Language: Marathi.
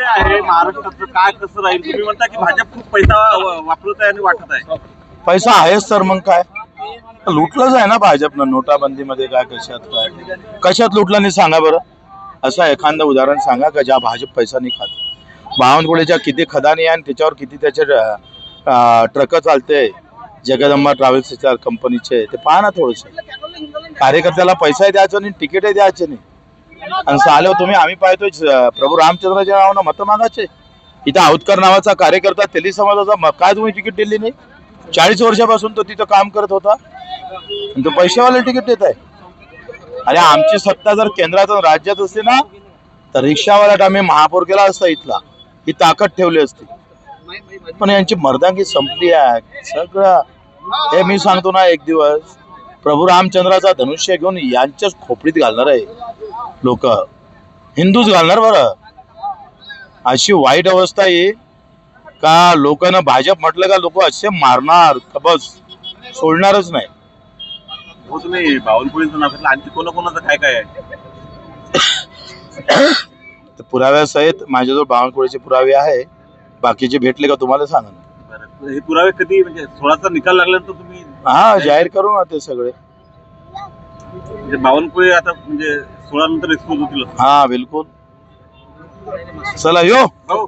आहे महाराष्ट्राचं काय कसं राहील? तुम्ही म्हणता की भाजप खूप पैसा वापरत आहे आणि वाटत आहे. पैसा आहेच तर मग काय लुटलंच आहे ना भाजपनं नोटाबंदीमध्ये काय कशात लुटलं नाही सांगा बरं. असं एखादं उदाहरण सांगा का ज्या भाजप पैसा नाही खात. बावनकुळेच्या किती खदानी आहे आणि त्याच्यावर किती त्याचे ट्रक चालते जगदंबा ट्रॅव्हल्सच्या कंपनीचे ते पहा ना थोडस. कार्यकर्त्याला पैसाही द्यायचा नाही तिकीटही द्यायचे नाही आणि चालव तुम्ही आम्ही पाहतोय प्रभू रामचंद्राच्या नावानं मतं मागायचे. इथं औतकर नावाचा कार्यकर्ता तेली समाजाचा काय तुम्ही तिकीट दिली नाही? 40 वर्षापासून तो तिथं काम करत होता आणि तो पैशावाले तिकीट देत आहे. अरे आमची सत्ता जर केंद्रात राज्यात असते ना तर रिक्षावाल्यात आम्ही महापौर केला असता इथला. ही ताकद ठेवली असती. पण यांची मर्दांगी संपली आहे सगळं. हे मी सांगतो ना एक दिवस प्रभू रामचंद्राचा धनुष्य घेऊन यांच्याच खोपडीत घालणार आहे लोक. हिंदूच घालणार बरं. अशी वाईट अवस्था आहे का लोकांना भाजप म्हटलं का लोक असे मारणार का बस सोडणारच नाही. हो तुम्ही बावनकुळेचं नाव घेतलं आणखी कोणाकोणाचं काय काय आहे? पुराव्यासहित माझ्याजवळ बावनकुळेचे पुरावे आहे. बाकीचे भेटले का तुम्हाला सांगा ना. बरं, हे पुरावे कधी म्हणजे 16चा निकाल लागल्यानंतर तुम्ही जाहीर करू ना ते सगळे. म्हणजे बावनकुळे आता म्हणजे 16 नंतर एक्सपोज होतील. बिलकुल. चला यो. हो.